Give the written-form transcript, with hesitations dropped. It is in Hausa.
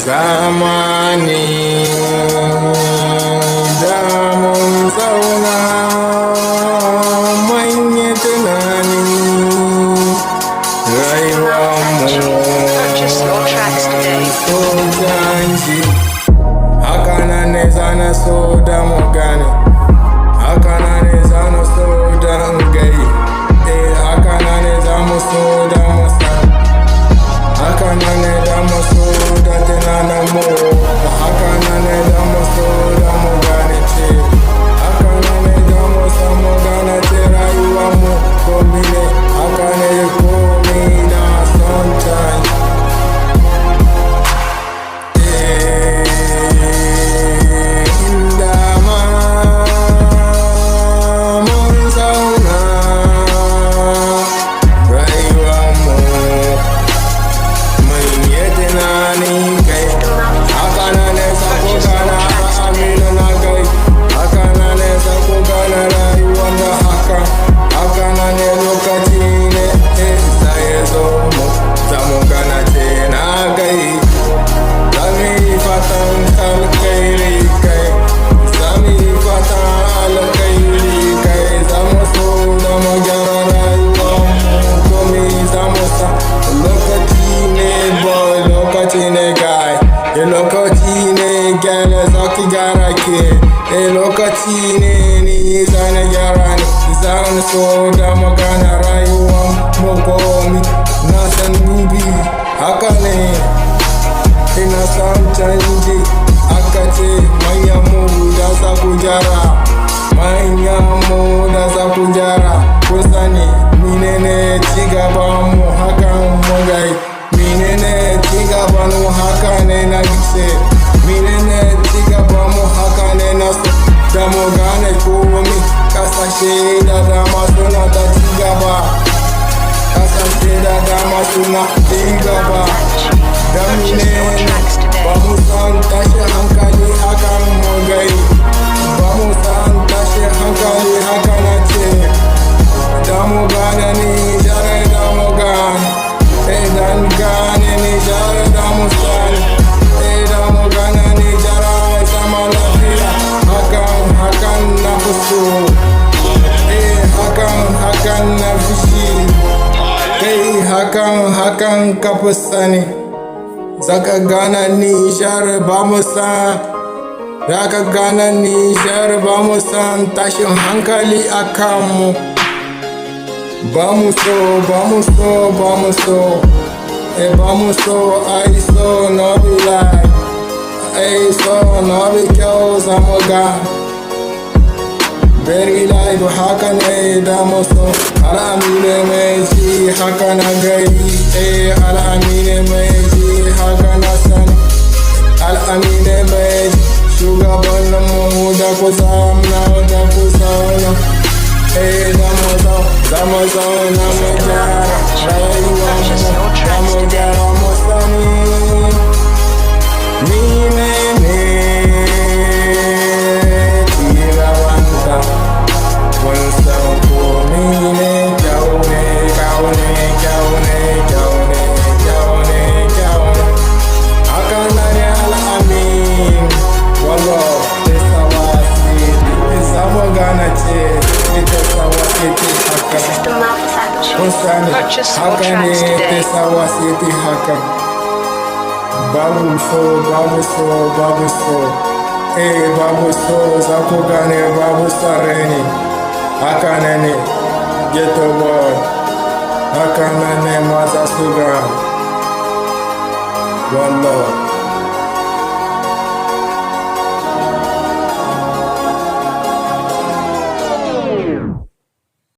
zamani da mun zauna manye tunani rayuwarmu so zanji haka nan ne zana so da mu gane haka nan ne zana so da gai haka nan ne za mu so da mu san haka nan ne da mu so da tunanin mu haka nan ne da mu so da mu gane ce haka nan ne da mu san mu gane ce rayuwarmu komi ne haka ne komi na son canji lokaci ne gyara zaki gyara ke lokaci ne ni zana gyara ne zan so da magana rayuwar makomi na san dubi haka ne ina san canji aka ce manyan mu da za ku gyara manyan mu da za ku gyara ku sani menene cigaban mu hakan mu gai menene cigaban mu haka ne na gice menene cigaban mu haka ne na so da mu gane komi kasashe da dama suna da cigaba kasashe da dama suna cigaba da menene ba mu san tashi hankali hakan mu gai ba mu san tashi hankali haka na ce da mu gane ni jare da mu gane dan gane ni jare da mu sani da mu gane ni jara mai sama lafiya hakan na fuso hakan na fushi hakan ka fi sani zaka gane ni jare ba mu san zaka gane ni jare ba mu san tashin hankali akan mu Vamos so, ai so no be lie, ai so no be kyau zamu ga. Very lie do haka ne da mu so, al'amine mai ji haka na gari, al'amine mai ji haka na sani, al'amine mai ji shugabannin mu da ku zamna da ku zauna. Zamu zauna mu gyara rayuwarmu, zamu gyara mu sani menene cigabanka kun san komi ne kyau ne haka na ne al'amin wallah samu gana ce ita sawa ita haka kun sani haka ne ita sawa ita haka babu so babu so za ku gane babu tsare ne haka ne ghetto boy haka ne maza su ga wallah